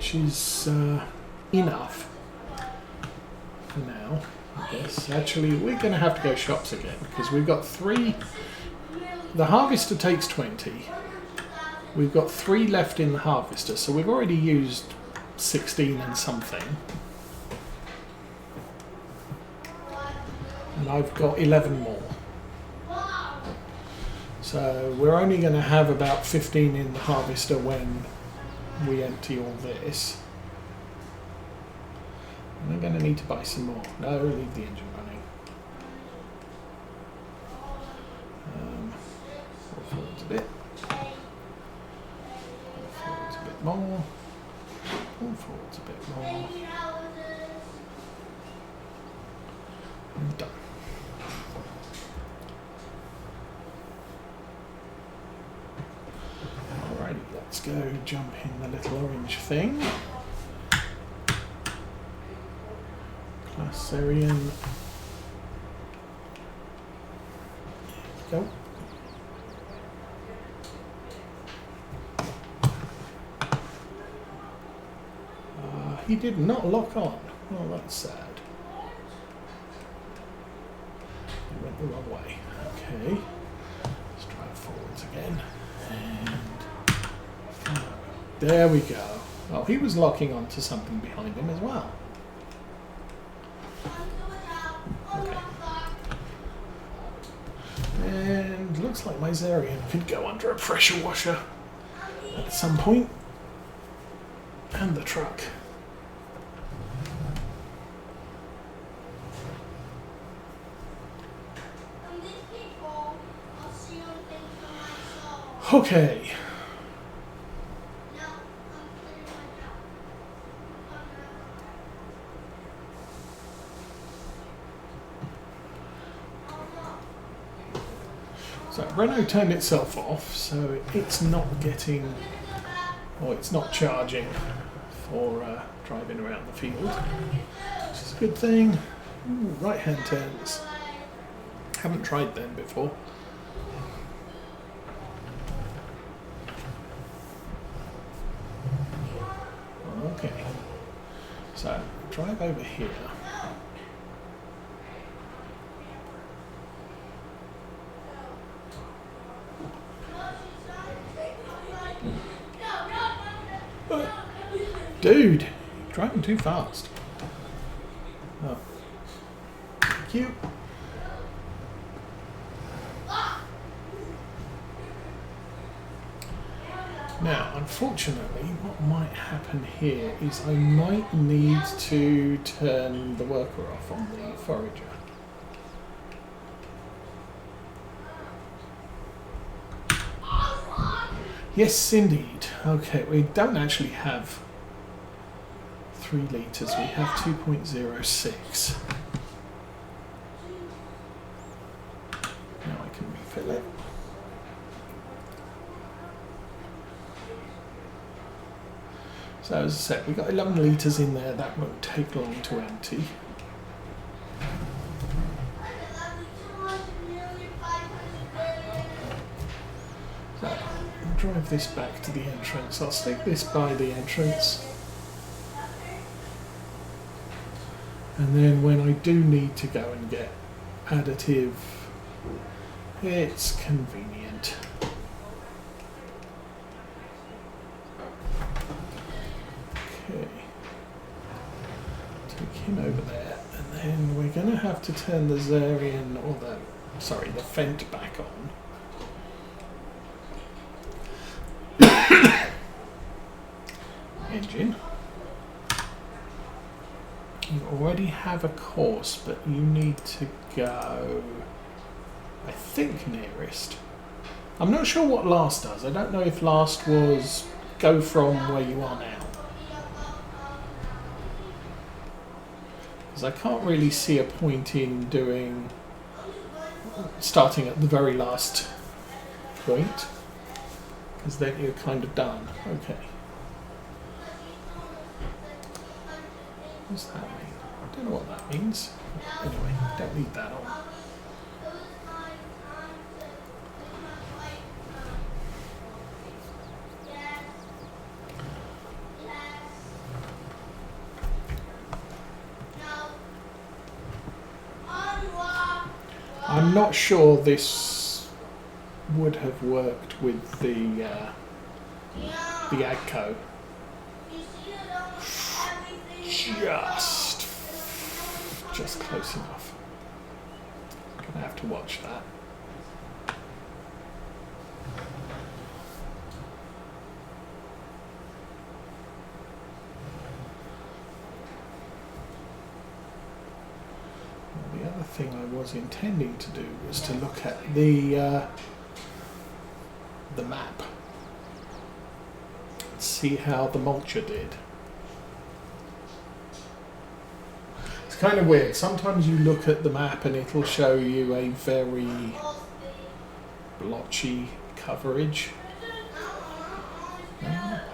which is enough for now, I guess. Actually, we're going to have to go shops again because we've got 3. The harvester takes 20. We've got 3 left in the harvester, so we've already used 16 and something. And I've got 11 more. So we're only going to have about 15 in the harvester when we empty all this. And I'm going to need to buy some more. No, leave the engine running. Pull forwards a bit. Pull forwards a bit more. Pull forwards a bit more. And done. Alrighty, let's go jump in the little orange thing. Class Xerion. There we go. He did not lock on. Oh, that's sad. He went the wrong way. Okay. Let's try it forwards again. And there we go. Oh, he was locking onto something behind him as well. Okay. And looks like my Xerion could go under a pressure washer at some point. And the truck. Okay. So Renault turned itself off, so it's not getting, or it's not charging for driving around the field, which is a good thing. Ooh, right-hand turns. Haven't tried them before. Okay, so drive over here. Dude, you're driving too fast. Oh. Thank you. Now, unfortunately, what might happen here is I might need to turn the worker off on the forager. Yes, indeed. Okay, we don't actually have 3 litres, we have 2.06. Now I can refill it. So as I said, we've got 11 litres in there, that won't take long to empty. So I'll drive this back to the entrance. I'll stick this by the entrance. And then when I do need to go and get additive, it's convenient. Okay, take him over there, and then we're going to have to turn the Xerion, or the Fent back on. Engine. You already have a course, but you need to go, I think, nearest. I'm not sure what last does. I don't know if last was go from where you are now. Because I can't really see a point in starting at the very last point, because then you're kind of done. Okay. What's that mean? I don't know what that means. Anyway, don't need that on. I'm not sure this would have worked with the Agco. Just close enough. Gonna have to watch that. The other thing I was intending to do was to look at the map and see how the mulcher did. It's kind of weird. Sometimes you look at the map and it'll show you a very blotchy coverage.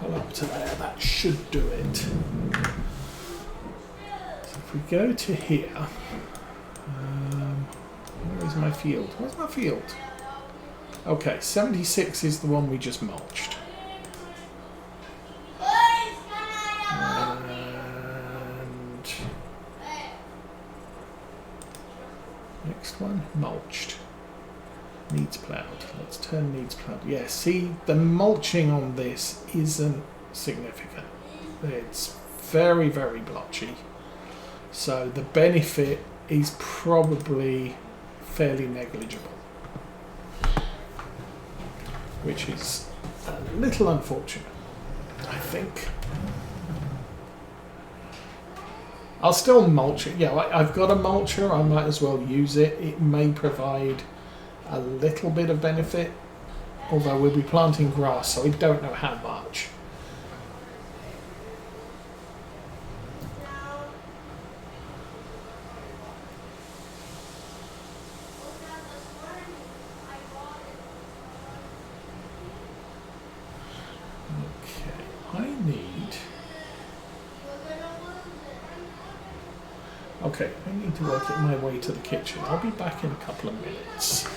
Pull up to there. That should do it. So if we go to here. Where is my field? Where's my field? Okay, 76 is the one we just mulched. And next one, mulched. Needs plowed. Let's turn needs plowed. Yeah, see, the mulching on this isn't significant. It's very, very blotchy. So the benefit is probably fairly negligible, which is a little unfortunate, I think. I'll still mulch it. Yeah, I've got a mulcher. I might as well use it. It may provide a little bit of benefit, although we'll be planting grass, so I don't know how much. Okay, I need to work my way to the kitchen. I'll be back in a couple of minutes.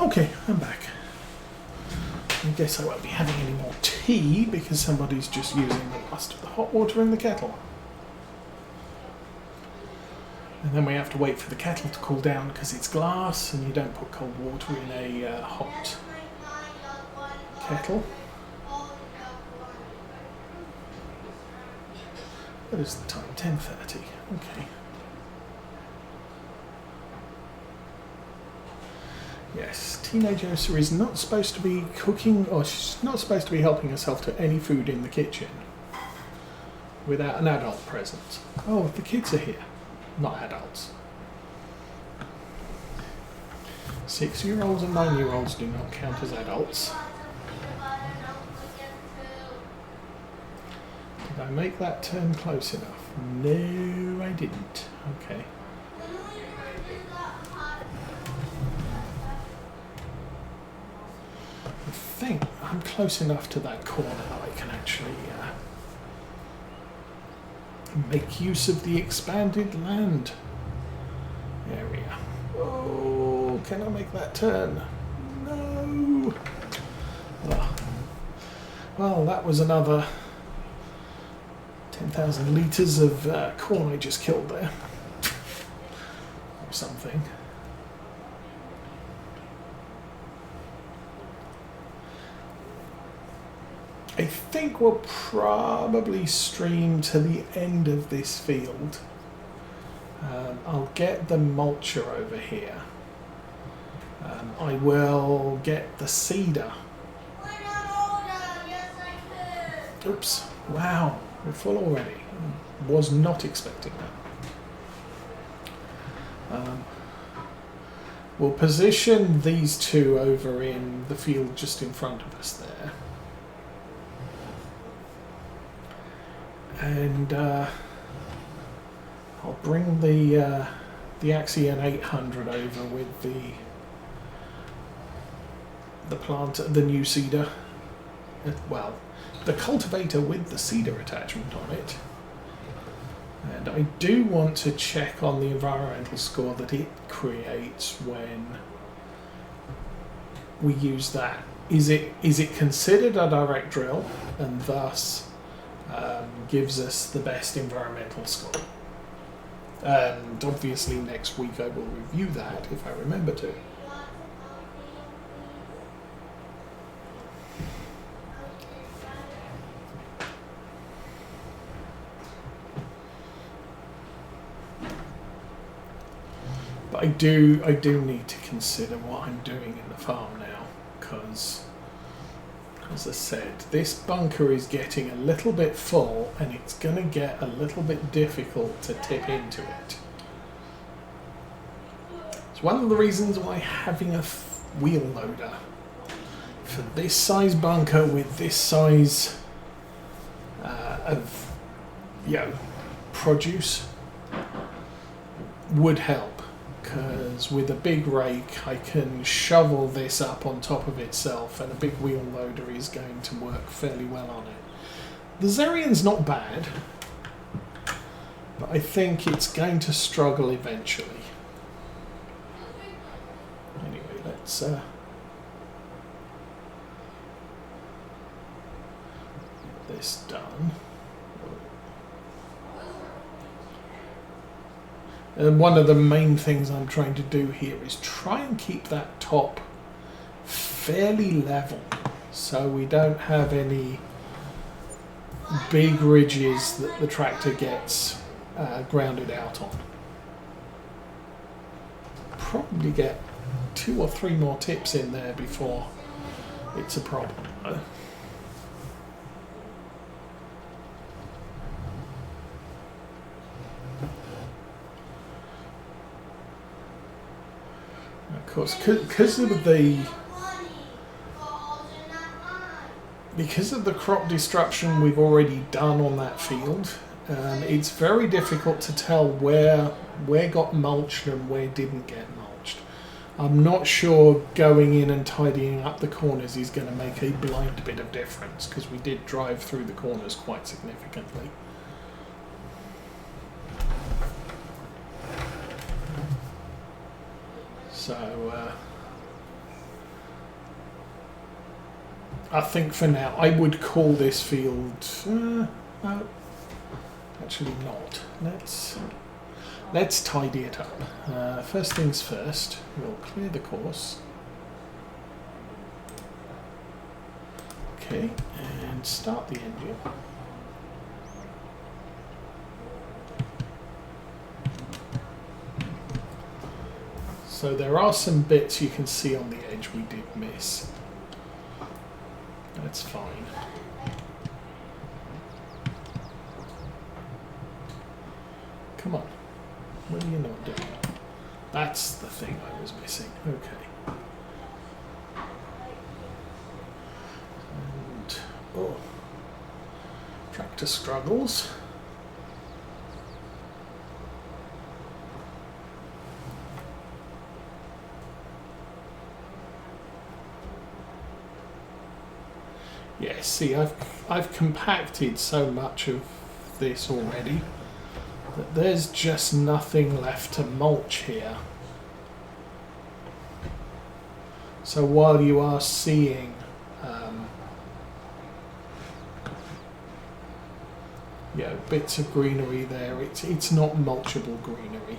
Okay, I'm back. I guess I won't be having any more tea because somebody's just using the last of the hot water in the kettle. And then we have to wait for the kettle to cool down because it's glass and you don't put cold water in a hot kettle. What is the time? 10:30. Okay. Yes, teenage Ursa is not supposed to be cooking, or she's not supposed to be helping herself to any food in the kitchen without an adult present. Oh, the kids are here, not adults. 6-year-olds and 9-year-olds do not count as adults. Did I make that turn close enough? No, I didn't. Okay. I think I'm close enough to that corner that I can actually make use of the expanded land area. Oh, can I make that turn? No. Oh. Well, that was another 10,000 litres of corn I just killed there. Or something. I think we'll probably stream to the end of this field. I'll get the mulcher over here. I will get the seeder. Oops, wow, we're full already. Was not expecting that. We'll position these two over in the field just in front of us there. And I'll bring the Xerion 800 over with the plant, the new seeder. Well, the cultivator with the seeder attachment on it. And I do want to check on the environmental score that it creates when we use that. Is it considered a direct drill and thus gives us the best environmental score? And obviously next week I will review that if I remember to. But I do need to consider what I'm doing in the farm now, because, as I said, this bunker is getting a little bit full and it's going to get a little bit difficult to tip into it. It's one of the reasons why having a wheel loader for this size bunker with this size of produce would help. Because with a big rake I can shovel this up on top of itself, and a big wheel loader is going to work fairly well on it. The Xerion's not bad, but I think it's going to struggle eventually. Anyway, let's get this done. And one of the main things I'm trying to do here is try and keep that top fairly level so we don't have any big ridges that the tractor gets grounded out on. Probably get 2 or 3 more tips in there before it's a problem. Of course, because of the crop destruction we've already done on that field, it's very difficult to tell where got mulched and where didn't get mulched. I'm not sure going in and tidying up the corners is going to make a blind bit of difference, because we did drive through the corners quite significantly. So I think for now I would call this field no, actually not. Let's tidy it up. First things first, we'll clear the course. Okay, and start the engine. So there are some bits you can see on the edge we did miss. That's fine. Come on. What are you not doing? That's the thing I was missing. Okay. And, oh. Tractor struggles. Yes, see, I've compacted so much of this already that there's just nothing left to mulch here. So while you are seeing bits of greenery there, it's not mulchable greenery.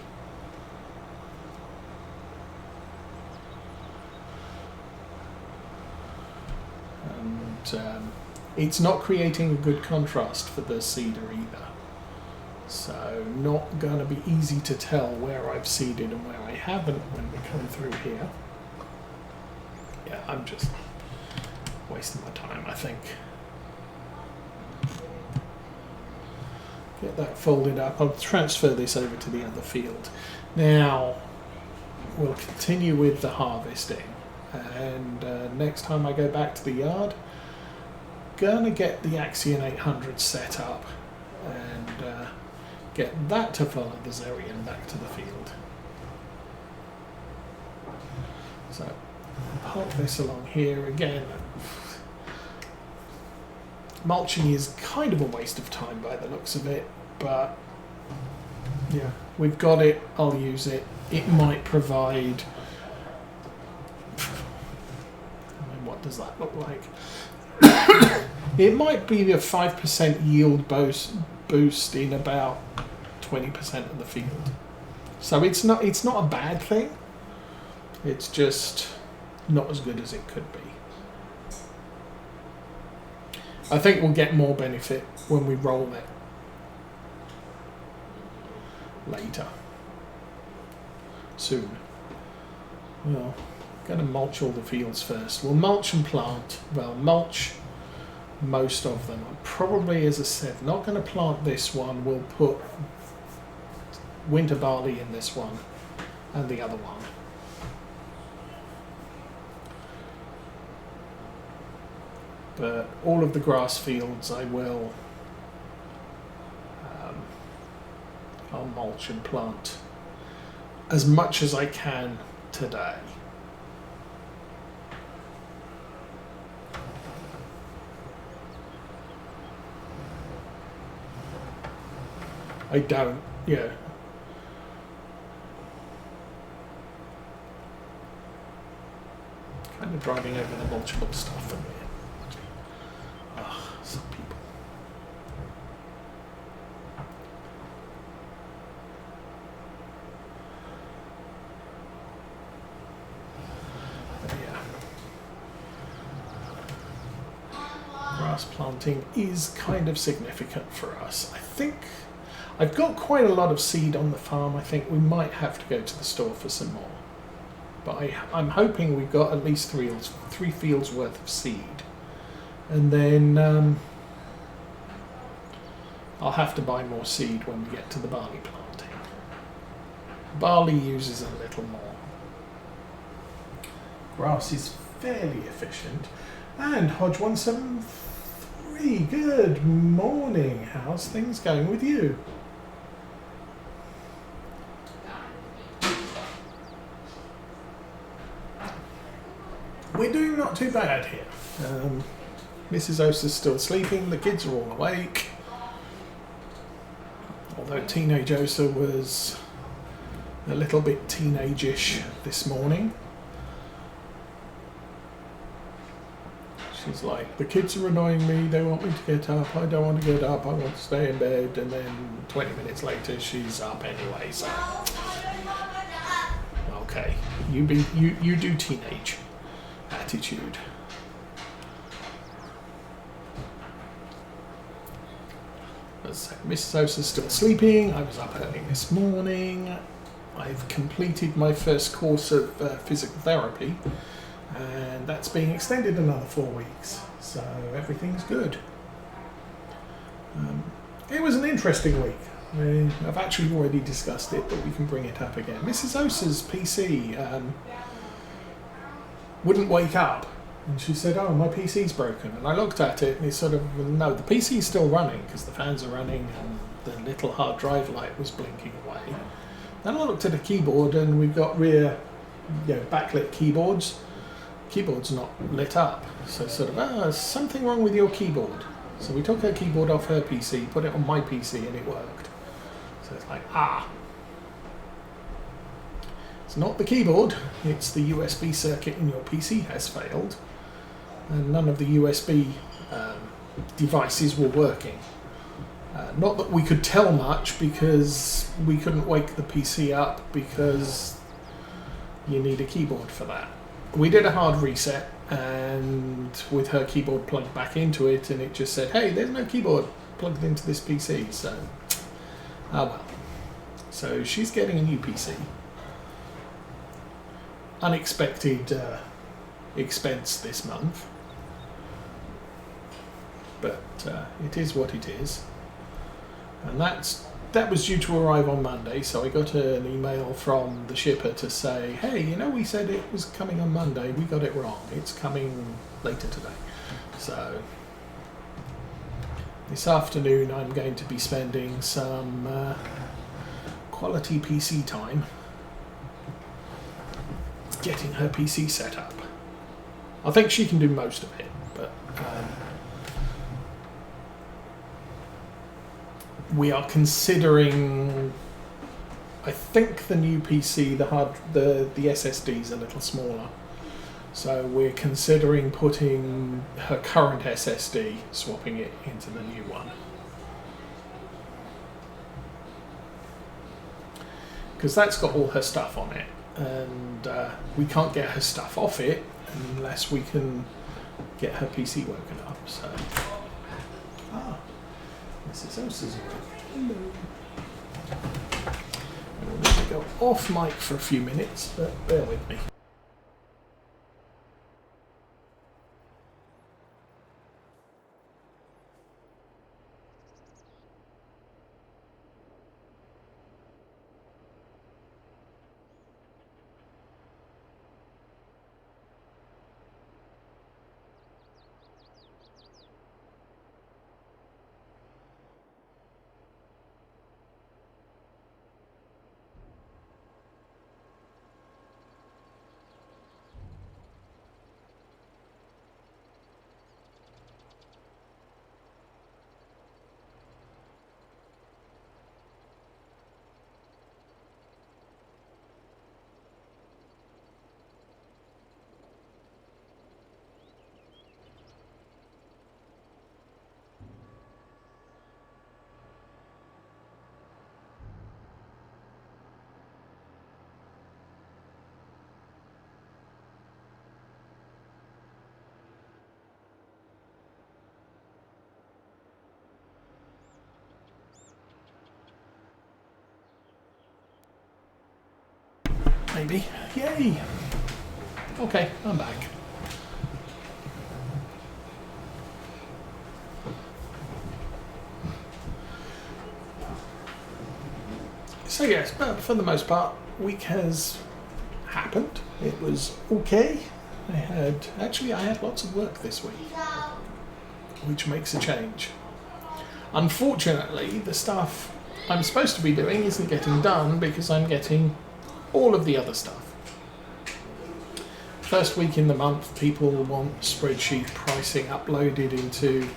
it's not creating a good contrast for the seeder either. So not going to be easy to tell where I've seeded and where I haven't when we come through here. Yeah, I'm just wasting my time, I think. Get that folded up. I'll transfer this over to the other field. Now, we'll continue with the harvesting. And next time I go back to the yard, gonna get the Xerion 800 set up and get that to follow the Xerion back to the field. So, park this along here again. Mulching is kind of a waste of time by the looks of it, but yeah, we've got it, I'll use it. It might provide, I mean, what does that look like? It might be a 5% yield boost in about 20% of the field. So it's not a bad thing, it's just not as good as it could be. I think we'll get more benefit when we roll it later. Soon. Well, going to mulch all the fields first. We'll mulch and plant. Well, mulch most of them. I'm probably, as I said, not going to plant this one. We'll put winter barley in this one and the other one. But all of the grass fields I will I'll mulch and plant as much as I can today. I don't, yeah. Kind of driving over the mulchable stuff for me. Some people. But yeah. Grass planting is kind of significant for us. I think I've got quite a lot of seed on the farm. I think we might have to go to the store for some more. But I'm hoping we've got at least three fields worth of seed. And then I'll have to buy more seed when we get to the barley planting. Barley uses a little more. Grass is fairly efficient. And Hodge 173, good morning. How's things going with you? We're doing not too bad here. Mrs. Osa's still sleeping, the kids are all awake. Although teenage Osa was a little bit teenage-ish this morning. She's like, the kids are annoying me, they want me to get up, I don't want to get up, I want to stay in bed, and then 20 minutes later she's up anyway, so... Okay, you do teenage attitude. Mrs. Osa's still sleeping. I was up early this morning. I've completed my first course of physical therapy, and that's being extended another 4 weeks, so everything's good. It was an interesting week. I've actually already discussed it, but we can bring it up again. Mrs. Osa's PC wouldn't wake up. And she said, oh, my PC's broken. And I looked at it and it's sort of, no, the PC's still running because the fans are running and the little hard drive light was blinking away. Then I looked at the keyboard and we've got rear, backlit keyboards. Keyboard's not lit up. So sort of, there's something wrong with your keyboard. So we took her keyboard off her PC, put it on my PC and it worked. So it's like, It's not the keyboard, it's the USB circuit in your PC has failed. And none of the USB devices were working. Not that we could tell much because we couldn't wake the PC up because you need a keyboard for that. We did a hard reset and with her keyboard plugged back into it, and it just said, hey, there's no keyboard plugged into this PC, so oh well. So she's getting a new PC. Unexpected expense this month, but it is what it is, and that was due to arrive on Monday, so I got an email from the shipper to say, hey, you know, we said it was coming on Monday, we got it wrong, it's coming later today. So this afternoon I'm going to be spending some quality PC time getting her PC set up. I think she can do most of it, but we are considering, I think the new PC, the SSD is a little smaller, so we're considering putting her current SSD, swapping it into the new one, because that's got all her stuff on it, and we can't get her stuff off it unless we can get her PC woken up. So this is Elsa's room. Hello. I will need to go off mic for a few minutes, but bear with me. Maybe. Yay! Okay, I'm back. So yes, but for the most part, week has happened. It was okay. I had lots of work this week, which makes a change. Unfortunately, the stuff I'm supposed to be doing isn't getting done because I'm getting all of the other stuff. First week in the month, people want spreadsheet pricing uploaded into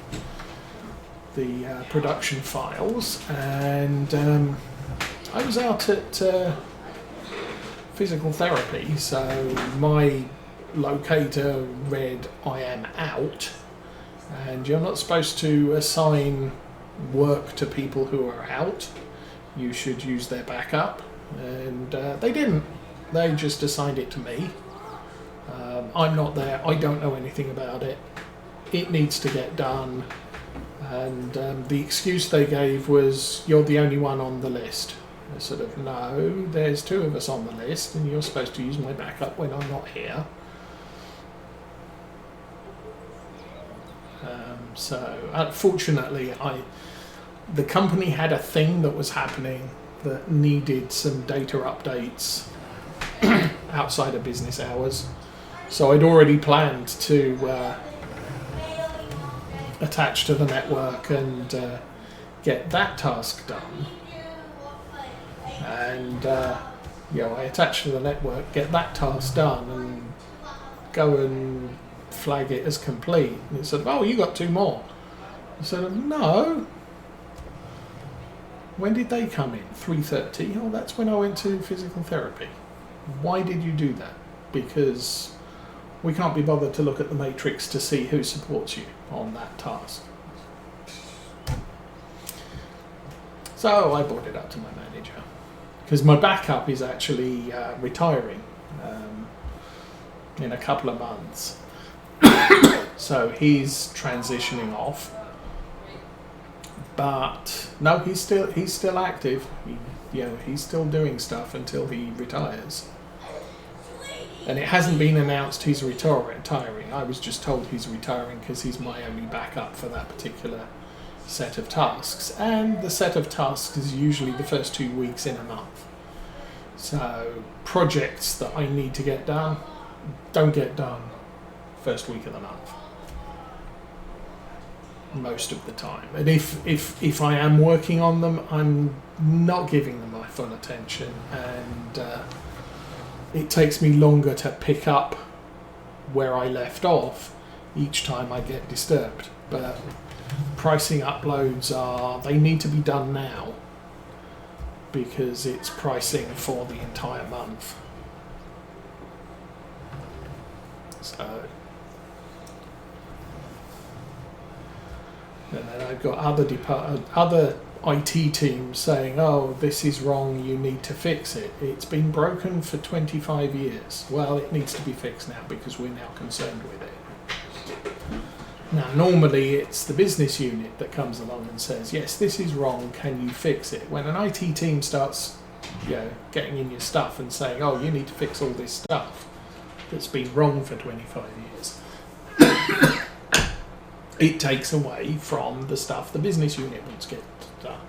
the production files, and I was out at physical therapy, so my locator read I am out, and you're not supposed to assign work to people who are out. You should use their backup. And they didn't. They just assigned it to me. I'm not there. I don't know anything about it. It needs to get done. And the excuse they gave was, you're the only one on the list. I sort of, no, there's two of us on the list, and you're supposed to use my backup when I'm not here. So, unfortunately, the company had a thing that was happening that needed some data updates outside of business hours. So I'd already planned to attach to the network and get that task done. And I attach to the network, get that task done, and go and flag it as complete. And it said, oh, you got two more. I said, no. When did they come in? 3:30? Oh, that's when I went to physical therapy. Why did you do that? Because we can't be bothered to look at the matrix to see who supports you on that task. So I brought it up to my manager, because my backup is actually retiring in a couple of months. So he's transitioning off. But no, he's still active. He's still doing stuff until he retires. And it hasn't been announced he's retiring. I was just told he's retiring because he's my only backup for that particular set of tasks. And the set of tasks is usually the first 2 weeks in a month. So projects that I need to get done don't get done first week of the month. Most of the time. And if I am working on them, I'm not giving them my full attention, and it takes me longer to pick up where I left off each time I get disturbed. But pricing uploads they need to be done now because it's pricing for the entire month. So, and then I've got other IT teams saying, "Oh, this is wrong. You need to fix it. It's been broken for 25 years." Well, it needs to be fixed now because we're now concerned with it. Now, normally it's the business unit that comes along and says, "Yes, this is wrong. Can you fix it?" When an IT team starts, getting in your stuff and saying, "Oh, you need to fix all this stuff that's been wrong for 25 years." It takes away from the stuff the business unit wants to get done.